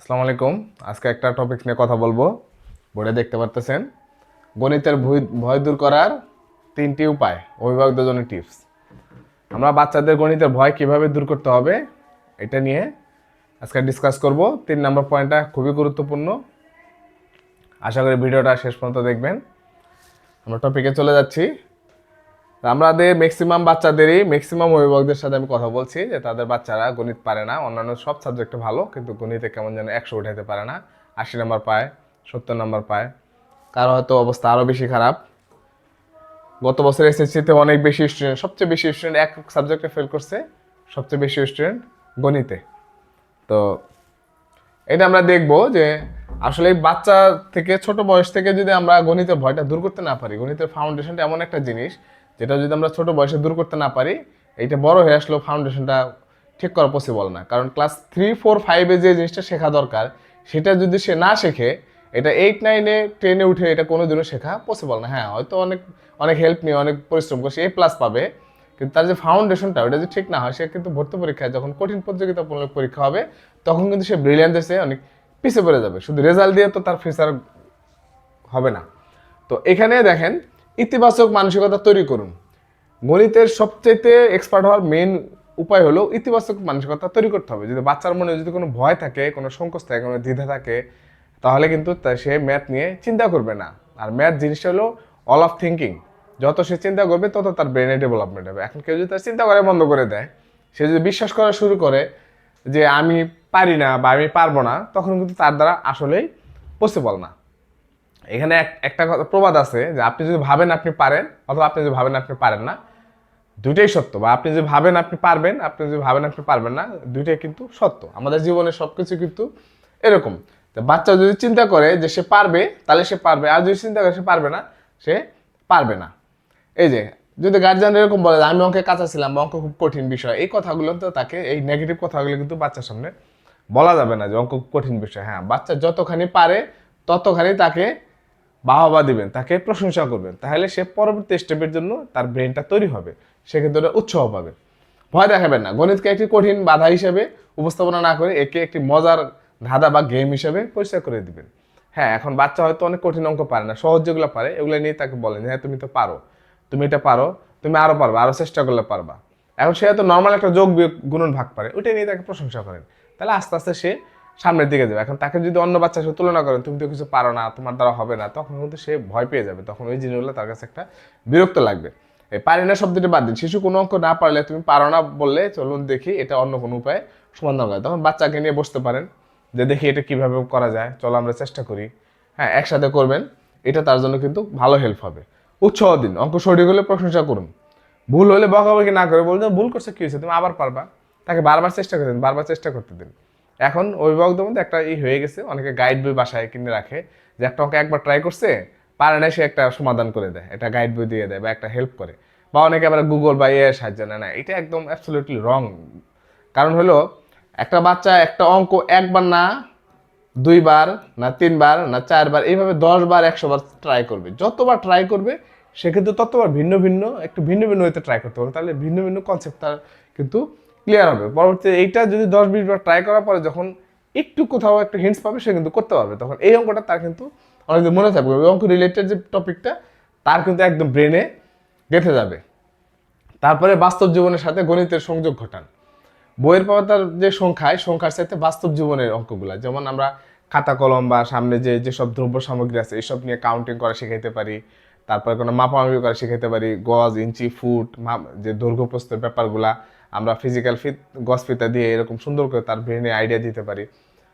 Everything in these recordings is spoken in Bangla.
আসসালামু আলাইকুম। আজকে একটা টপিক নিয়ে কথা বলবো। বোর্ডে দেখতে পারতেছেন, গণিতের ভয় ভয় দূর করার 3টি উপায়, অভিভাবকদের জন্য টিপস। আমরা বাচ্চাদের গণিতের ভয় কিভাবে দূর করতে হবে এটা নিয়ে আজকে ডিসকাস করব। 3 নম্বর পয়েন্টটা খুবই গুরুত্বপূর্ণ। আশা করি ভিডিওটা শেষ পর্যন্ত দেখবেন। আমরা টপিকে চলে যাচ্ছি। আমাদের ম্যাক্সিমাম অভিভাবকদের সাথে আমি কথা বলছি যে তাদের বাচ্চারা গণিত পারে না। অন্যান্য সব সাবজেক্টে ভালো, কিন্তু গণিতে কেমন যেন 100 উঠাইতে পারে না। 80 নম্বর পায়, 70 নম্বর পায়। কারো হয়তো অবস্থা আরও বেশি খারাপ। গত বছর এসএসসিতে অনেক বেশি স্টুডেন্ট, সবচেয়ে বেশি স্টুডেন্ট এক সাবজেক্টে ফেল করছে, সবচেয়ে বেশি স্টুডেন্ট গণিতে। তো এটা আমরা দেখব যে আসলে বাচ্চা থেকে, ছোট বয়স থেকে যদি আমরা গণিতের ভয়টা দূর করতে না পারি, গণিতের ফাউন্ডেশনটা এমন একটা জিনিস যেটা যদি আমরা ছোট বয়সে দূর করতে না পারি, এইটা বড় হয়ে আসলেও ফাউন্ডেশনটা ঠিক করা পসিবল না। কারণ ক্লাস 3, 4, 5-এ যে জিনিসটা শেখা দরকার সেটা যদি সে না শেখে, এটা 8, 9-এ 10-এ উঠে এটা কোনোদিনও শেখা পসিবল না। হ্যাঁ, হয়তো অনেক অনেক হেল্প নিয়ে অনেক পরিশ্রম করে সে A+ পাবে, কিন্তু তার যে ফাউন্ডেশনটা ওটা যদি ঠিক না হয়, সে কিন্তু ভর্তি পরীক্ষায় যখন কঠিন প্রতিযোগিতামূলক পরীক্ষা হবে তখন কিন্তু সে ব্রিলিয়ান্টের চেয়ে অনেক পিছিয়ে পড়ে যাবে। শুধু রেজাল্ট দিয়ে তো তার ফিউচার হবে না। তো এখানে দেখেন, ইতিবাচক মানসিকতা তৈরি করুন। গণিতের সবচেয়ে এক্সপার্ট হওয়ার মেন উপায় হলো ইতিবাচক মানসিকতা তৈরি করতে হবে। যদি বাচ্চার মনে যদি কোনো ভয় থাকে, কোনো সংকোচ থাকে, কোনো দ্বিধা থাকে, তাহলে কিন্তু সে ম্যাথ নিয়ে চিন্তা করবে না। আর ম্যাথ জিনিসটা হলো অল অফ থিঙ্কিং। যত সে চিন্তা করবে তত তার ব্রেনে ডেভেলপমেন্ট হবে। এখন কেউ যদি তার চিন্তা করা বন্ধ করে দেয়, সে যদি বিশ্বাস করা শুরু করে যে আমি পারি না বা আমি পারবো না, তখন কিন্তু তার দ্বারা আসলেই পসিবল না। এখানে একটা কথা প্রবাদ আছে যে আপনি যদি ভাবেন আপনি পারেন, অথবা আপনি যদি ভাবেন আপনি পারেন না, দুইটাই সত্য। বা আপনি যদি ভাবেন আপনি পারবেন, আপনি যদি ভাবেন আপনি পারবেন না, দুইটাই কিন্তু সত্য। আমাদের জীবনে সবকিছু কিন্তু এরকম। তো বাচ্চা যদি চিন্তা করে যে সে পারবে, তাহলে সে পারবে। আর যদি চিন্তা করে সে পারবে না, সে পারবে না। এই যে যদি গার্জিয়ান এরকম বলে আমি অঙ্কে কাঁচা ছিলাম বা অঙ্ক খুব কঠিন বিষয়, এই কথাগুলো তো তাকে, এই নেগেটিভ কথাগুলো কিন্তু বাচ্চার সামনে বলা যাবে না যে অঙ্ক খুব কঠিন বিষয়। হ্যাঁ, বাচ্চা যতখানি পারে ততখানি তাকে বাহবা দিবেন, তাকে প্রশংসা করবেন, তাহলে সে পরবর্তী স্টেপের জন্য তার ব্রেনটা তৈরি হবে, সে কিন্তু ওটা উৎসাহ পাবে। ভয় দেখাবেন না। গণিতকে একটি কঠিন বাধা হিসেবে উপস্থাপনা না করে একে একটি মজার ধাঁধা বা গেম হিসেবে পরিচয় করে দিবেন। হ্যাঁ, এখন বাচ্চা হয়তো অনেক কঠিন অঙ্ক পারে না, সহজ যেগুলো পারে এগুলো নিয়ে তাকে বলেন, হ্যাঁ তুমি তো পারো, তুমি এটা পারো, তুমি আরো পারবা, আরো চেষ্টা করলে পারবা। এখন সে হয়তো নর্মাল একটা যোগ বিয়োগ গুণন ভাগ পারে, ওইটা নিয়ে তাকে প্রশংসা করেন, তাহলে আস্তে আস্তে সে সামনের দিকে যাবে। এখন তাকে যদি অন্য বাচ্চার সাথে তুলনা করেন, তুমি তো কিছু পারো না, তোমার দ্বারা হবে না, তখন কিন্তু সে ভয় পেয়ে যাবে। তখন ওই জিনিসগুলো তার কাছে একটা বিরক্ত লাগবে। এই পারি না শব্দটি বাদ দিন। শিশু কোনো অঙ্ক না পারলে তুমি পারো না বললে চলুন দেখি এটা অন্য কোনো উপায়ে সমাধান করে। তখন বাচ্চাকে নিয়ে বসতে পারেন যে দেখি এটা কিভাবে করা যায়, চলো আমরা চেষ্টা করি। হ্যাঁ, একসাথে করবেন, এটা তার জন্য কিন্তু ভালো হেল্প হবে। উৎসাহ দিন, অঙ্ক সঠিক হলে প্রশংসা করুন, ভুল হলে বকাবকি না করে বলতে ভুল করছে কি হয়েছে, তুমি আবার পারবা। তাকে বারবার চেষ্টা করতে দিন, বারবার চেষ্টা করতে দিন। এখন অভিভাবকদের মধ্যে একটা হয়ে গেছে, অনেকে গাইড বই বাসায় কিনে রাখে, যে একটা অঙ্ক একবার ট্রাই করছে পারে না, সে একটা সমাধান করে দেয়, এটা গাইড বই দিয়ে দেয় বা একটা হেল্প করে। বা অনেকে আবার গুগল বা এর সাহায্য নেয়। না, এটা একদম অ্যাবসলিউটলি রং। কারণ হলো একটা বাচ্চা একটা অঙ্ক একবার না 2বার না 3বার না 4বার, এইভাবে 10বার 100বার ট্রাই করবে। যতবার ট্রাই করবে সে কিন্তু ততবার ভিন্ন ভিন্ন একটু ভিন্ন ভিন্ন হইতে ট্রাই করতে পারবে, তাহলে ভিন্ন ভিন্ন কনসেপ্ট তার কিন্তু ক্লিয়ার হবে। পরবর্তীতে এইটা যদি 10-20বার ট্রাই করার পরে যখন একটু কোথাও একটা হিন্টস পাবে, সে কিন্তু করতে পারবে। তখন এই অঙ্কটা তার কিন্তু অনেকদিন মনে থাকবে, ওই অঙ্ক রিলেটেড যে টপিকটা তার কিন্তু একদম ব্রেনে গেঁথে যাবে। তারপরে বাস্তব জীবনের সাথে গণিতের সংযোগ ঘটান। বইয়ের পাতার যে সংখ্যার সাথে বাস্তব জীবনের অঙ্কগুলা, যেমন আমরা খাতা কলম বা সামনে যেসব দ্রব্য সামগ্রী আছে এইসব নিয়ে কাউন্টিং করা শেখাইতে পারি। তারপরে কোনো মাপামাপি করা শেখাইতে পারি, গজ ইঞ্চি ফুট যে দৈর্ঘ্য প্রস্থের ব্যাপারগুলা আমরা ফিজিক্যাল গজ ফিতা দিয়ে এরকম সুন্দর করে তার ব্রেনে আইডিয়া দিতে পারি।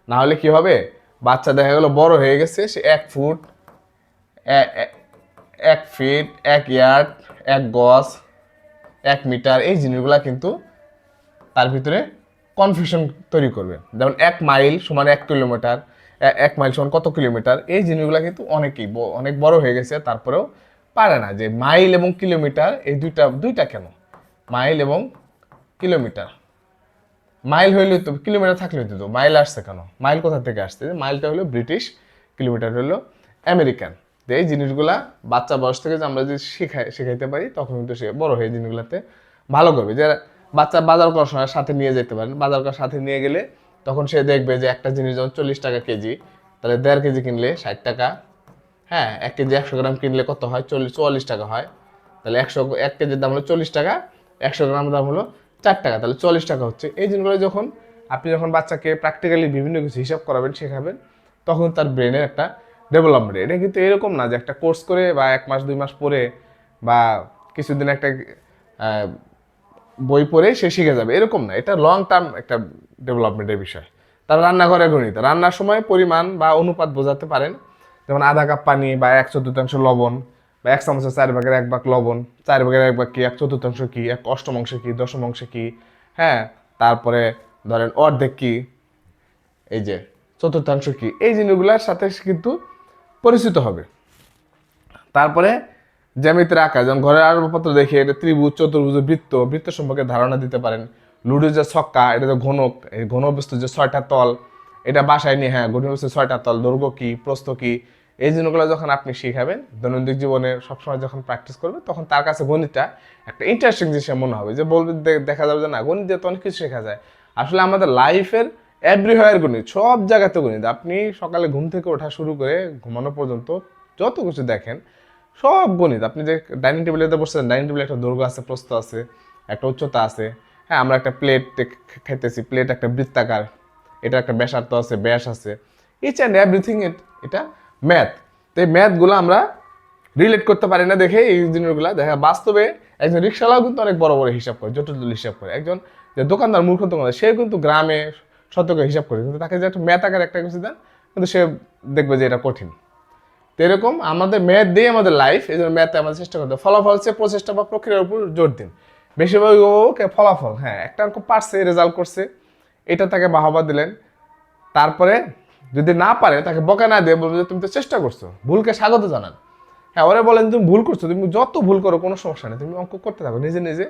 না হলে কি হবে, বাচ্চা দেখা গেলো বড় হয়ে গেছে, সে 1 ফুট 1 ফিট 1 ইয়ার্ড 1 গজ 1 মিটার, এই জিনিসগুলা কিন্তু তার ভিতরে কনফিউশন তৈরি করবে। যেমন 1 মাইল সমান 1 কিলোমিটার, 1 মাইল সমান কত কিলোমিটার, এই জিনিসগুলো কিন্তু অনেক বড় হয়ে গেছে, তারপরেও পারে না যে মাইল এবং কিলোমিটার এই দুইটা দুইটা কেন। মাইল এবং কিলোমিটার, মাইল হইলে তো কিলোমিটার থাকলে তো মাইল আসছে কেন, মাইল কোথা থেকে আসছে, মাইলটা হলো ব্রিটিশ, কিলোমিটার হলো আমেরিকান। তো এই জিনিসগুলা বাচ্চা বয়স থেকে যে আমরা যদি শেখাইতে পারি, তখন কিন্তু সে বড় হয়ে জিনিসগুলাতে ভালো করবে। যে বাচ্চা বাজার করার সময় সাথে নিয়ে যেতে পারেন, বাজার করার সাথে নিয়ে গেলে তখন সে দেখবে যে একটা জিনিস যখন 40 টাকা কেজি, তাহলে 1.5 কেজি কিনলে 60 টাকা। হ্যাঁ, 1 কেজি 100 গ্রাম কিনলে কত হয়? 44 টাকা হয়। তাহলে 1 কেজির দাম হলো 40 টাকা, 100 গ্রাম দাম হলো 4 টাকা, তাহলে 40 টাকা হচ্ছে। এই জিনিসগুলো যখন আপনি বাচ্চাকে প্র্যাকটিক্যালি বিভিন্ন কিছু হিসাব করাবেন, শেখাবেন, তখন তার ব্রেনের একটা ডেভেলপমেন্ট। এটা কিন্তু এরকম না যে একটা কোর্স করে বা 1 মাস 2 মাস পরে বা কিছুদিন একটা বই পড়ে সে শিখে যাবে, এরকম না। এটা লং টার্ম একটা ডেভেলপমেন্টের বিষয়। তার রান্নাঘরে গণিত, রান্নার সময় পরিমাণ বা অনুপাত বোঝাতে পারেন, যেমন আধা কাপ পানি বা 1/4 লবণ বা 1 চামচের 4/1 লবণ, 4/1 কি, 1/4 কি, 1/8 কি, 10 কি, হ্যাঁ, তারপরে ধরেন অর্ধেক কি, এই যে 1/4 কি, এই জিনিসগুলোর সাথে কিন্তু পরিচিত হবে। তারপরে জ্যামিতির আকার, যেমন ঘরের আসবাবপত্র দেখে এটা ত্রিভুজ, চতুর্ভুজ, বৃত্ত, বৃত্ত সম্পর্কে ধারণা দিতে পারেন। লুডো যে ছক্কা, এটা যে ঘনক, এই ঘনবস্তু যে 6টা তল, এটা বাসায় নিয়ে, হ্যাঁ, ঘনবস্তু 6টা তল, দৈর্ঘ্য কি, প্রস্থ কি, এই জিনিসগুলো যখন আপনি শিখাবেন দৈনন্দিন জীবনে সবসময় যখন প্র্যাকটিস করবে, তখন তার কাছে গণিতটা একটা ইন্টারেস্টিং জিনিস মনে হবে। যে বলবে, দেখা যাবে যে না, গণিত দিয়ে তো অনেক কিছু শেখা যায়। আসলে আমাদের লাইফের এভরিহোয়ার গণিত, সব জায়গাতে গণিত। আপনি সকালে ঘুম থেকে ওঠা শুরু করে ঘুমানো পর্যন্ত যত কিছু দেখেন সব গণিত। আপনি যে ডাইনিং টেবিলেতে বসছেন, ডাইনিং টেবিলে একটা দৈর্ঘ্য আছে, প্রস্থ আছে, একটা উচ্চতা আছে। হ্যাঁ, আমরা একটা প্লেট খাইতেছি, প্লেট একটা বৃত্তাকার, এটা একটা ব্যাসার্ধ আছে, ব্যাস আছে। ইচ অ্যান্ড এভরিথিং এটা ম্যাথ। তো এই ম্যাথগুলো আমরা রিলেট করতে পারি না দেখে এই জিনিসগুলো দেখা বাস্তবে একজন রিক্সাওয়ালাও কিন্তু অনেক বড় বড় হিসাব করে, জটিল হিসাব করে। একজন যে দোকানদার, মূর্খ দোকানদার, সে কিন্তু গ্রামে শতকে হিসাব করে, কিন্তু তাকে যে একটা ম্যাথ আকার একটা কিছু দেন, কিন্তু সে দেখবে যে এটা কঠিন। তো এরকম আমাদের ম্যাথ দিয়ে আমাদের লাইফ, এই জন্য ম্যাথে আমাদের চেষ্টা করতে, ফলাফল হচ্ছে প্রচেষ্টা বা প্রক্রিয়ার উপর জোর দিন। বেশিরভাগ ওকে ফলাফল, হ্যাঁ, একটা অঙ্ক পারছে, রেজাল্ট করছে, এটা তাকে বাহবা দিলেন। তারপরে যদি না পারে তাকে বকা না দিয়ে বলবো যে তুমি তো চেষ্টা করছো, ভুলকে স্বাগত জানান। হ্যাঁ, ওরা বলেন তুমি ভুল করছো, তুমি যত ভুল করো কোনো সমস্যা নেই, তুমি অঙ্ক করতে থাকো, নিজে নিজে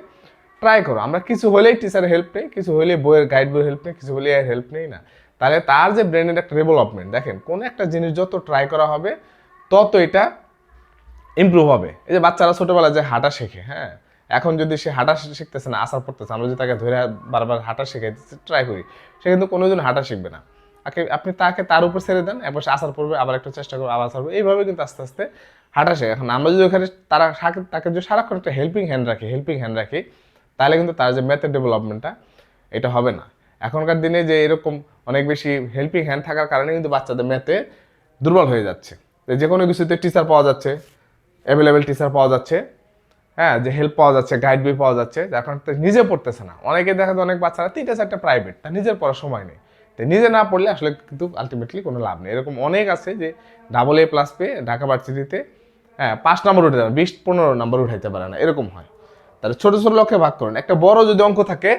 ট্রাই করো। আমরা কিছু হলেই টিচারের হেল্প নেই, কিছু হলেই বইয়ের গাইড বইয়ের হেল্প নেই, কিছু হলেই এর হেল্প নেই না। তাহলে তার যে ব্রেনের একটা ডেভেলপমেন্ট, দেখেন কোন একটা জিনিস যত ট্রাই করা হবে তত এটা ইমপ্রুভ হবে। এই যে বাচ্চারা ছোটবেলায় যে হাঁটা শেখে, হ্যাঁ, এখন যদি সে হাঁটা শিখতেছে না, আসার পড়তেছে, আমরা যদি তাকে ধরে বারবার হাঁটা শেখাইতে ট্রাই করি, সে কিন্তু কোনোদিন হাঁটা শিখবে না। আপনি তাকে তার উপর ছেড়ে দেন, এরপর সে আসার পড়বে, আবার একটু চেষ্টা করবে, আবার আসার পড়বে, এইভাবে কিন্তু আস্তে আস্তে হাঁটা শেখে। এখন আমরা যদি ওখানে তাকে যদি সারাক্ষণ একটা হেল্পিং হ্যান্ড রাখি, তাহলে কিন্তু তার যে ম্যাথের ডেভেলপমেন্টটা এটা হবে না। এখনকার দিনে যে এরকম অনেক বেশি হেল্পিং হ্যান্ড থাকার কারণে কিন্তু বাচ্চাদের ম্যাথে দুর্বল হয়ে যাচ্ছে। যে কোনো কিছুতে টিচার পাওয়া যাচ্ছে, অ্যাভেলেবেল টিচার পাওয়া যাচ্ছে, হ্যাঁ, যে হেল্প পাওয়া যাচ্ছে, গাইড বই পাওয়া যাচ্ছে, যার কারণে নিজে পড়তেছে না। অনেকে দেখা যায় অনেক বাচ্চারা 3টা 4টা প্রাইভেট, তার নিজের পড়ার সময় নেই। তাই নিজে না পড়লে আসলে কিন্তু আলটিমেটলি কোনো লাভ নেই। এরকম অনেক আছে যে AA+ পেয়ে ঢাকা ভার্সিটিতে, হ্যাঁ, 5 নম্বর উঠে যাবে, 20-15 নম্বর উঠাইতে পারে না, এরকম হয়। তাহলে ছোট ছোট লক্ষ্যে ভাগ করুন। একটা বড় যদি অঙ্ক থাকে,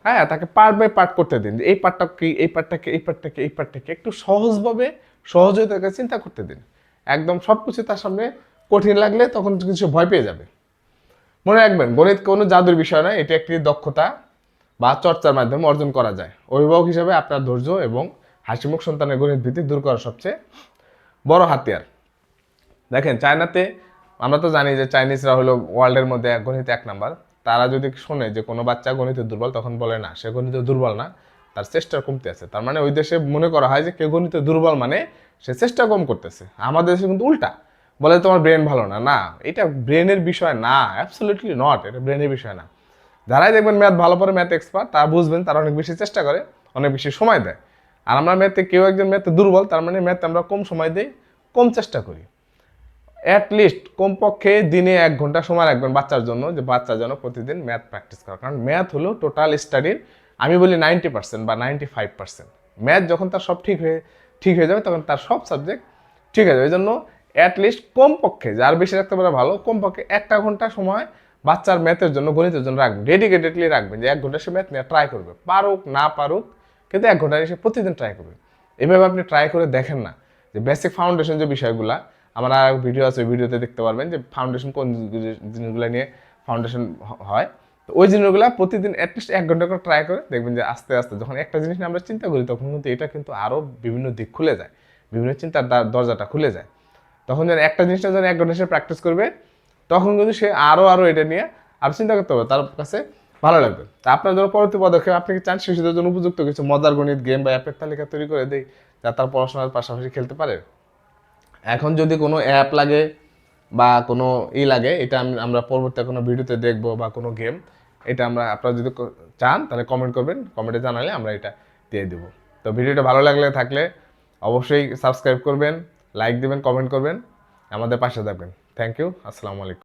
হ্যাঁ, তাকে পার্ট বাই পার্ট করতে দিন, এই পার্টটা কি, এই পার্টটা কি, এই পার্টটা কি, এই পার্টটা কি, একটু সহজভাবে সহজে তাকে চিন্তা করতে দিন। একদম সব কিছু তার সামনে কঠিন লাগলে তখন কিছু ভয় পেয়ে যাবে। মনে রাখবেন, গণিত কোনো জাদুর বিষয় নয়, এটি একটি দক্ষতা বা চর্চার মাধ্যমে অর্জন করা যায়। অভিভাবক হিসেবে আপনার ধৈর্য এবং হাসিমুখ সন্তানের গণিত ভীতি দূর করা সবচেয়ে বড় হাতিয়ার। দেখেন, চায়নাতে আমরা তো জানি যে চাইনিজরা হলো ওয়ার্ল্ডের মধ্যে গণিতে 1 নাম্বার। তারা যদি শোনে যে কোনো বাচ্চা গণিতে দুর্বল, তখন বলে না, সে গণিতে দুর্বল না, তার চেষ্টার কমতি আছে। তার মানে ওই দেশে মনে করা হয় যে কেউ গণিতে দুর্বল মানে সে চেষ্টা কম করতেছে। আমাদের দেশে কিন্তু উল্টা, বলে তোমার ব্রেন ভালো না। না, এটা ব্রেনের বিষয় না, অ্যাবসলিউটলি নট, এটা ব্রেনের বিষয় না। যারাই দেখবেন ম্যাথ ভালো পড়ে, ম্যাথ এক্সপার্ট, তারা বুঝবেন তারা অনেক বেশি চেষ্টা করে, অনেক বেশি সময় দেয়। আর আমরা ম্যাথে, কেউ একজন ম্যাথে দুর্বল, তার মানে ম্যাথে আমরা কম সময় দিই, কম চেষ্টা করি। অ্যাটলিস্ট কমপক্ষে দিনে 1 ঘন্টা সময় রাখবেন বাচ্চার জন্য, যে বাচ্চা যেন প্রতিদিন ম্যাথ প্র্যাকটিস করে। কারণ ম্যাথ হলো টোটাল স্টাডির, আমি বলি 90% বা 95%। ম্যাথ যখন তার সব ঠিক হয়ে যাবে, তখন তার সব সাবজেক্ট ঠিক হয়ে যাবে। এই জন্য অ্যাটলিস্ট কমপক্ষে, যার বেশি রাখতে পারে ভালো, কমপক্ষে 1 ঘন্টা সময় বাচ্চার ম্যাথের জন্য, গণিতের জন্য রাখবেন, ডেডিকেটেডলি রাখবেন, যে 1 ঘন্টা সে ম্যাথ নিয়ে ট্রাই করবে, পারুক না পারুক, কিন্তু 1 ঘন্টা সে প্রতিদিন ট্রাই করবে। এভাবে আপনি ট্রাই করে দেখেন না, যে বেসিক ফাউন্ডেশন যে বিষয়গুলা, আমার আর ভিডিও আছে, ওই ভিডিওতে দেখতে পারবেন যে ফাউন্ডেশন কোন জিনিসগুলো নিয়ে ফাউন্ডেশন হয়। তো ওই জিনিসগুলো প্রতিদিন অ্যাটলিস্ট 1 ঘন্টা করে ট্রাই করে দেখবেন যে আস্তে আস্তে যখন একটা জিনিস নিয়ে আমরা চিন্তা করি, তখন কিন্তু এটা কিন্তু আরও বিভিন্ন দিক খুলে যায়, বিভিন্ন চিন্তার দরজাটা খুলে যায়। তখন যেন একটা জিনিসটা যেন 1 ঘন্টা সে প্র্যাকটিস করবে, তখন কিন্তু সে আরও এটা নিয়ে আর চিন্তা করতে হবে, তার কাছে ভালো লাগবে। তা আপনার জন্য পরবর্তী পদক্ষেপ, আপনি কি চান শিশুদের জন্য উপযুক্ত কিছু মজার গণিত গেম বা অ্যাপের তালিকা তৈরি করে দেই, যা তার পড়াশোনার পাশাপাশি খেলতে পারে? এখন যদি কোনো অ্যাপ লাগে বা কোনো লাগে, এটা আমরা পরবর্তী কোনো ভিডিওতে দেখবো, বা কোনো গেম, এটা আপনারা যদি চান তাহলে কমেন্ট করবেন, কমেন্টে জানালে আমরা এটা দিয়ে দেবো। তো ভিডিওটা ভালো থাকলে অবশ্যই সাবস্ক্রাইব করবেন, লাইক দিবেন, কমেন্ট করবেন, আমাদের পাশে থাকবেন। থ্যাংক ইউ, আসসালামু আলাইকুম।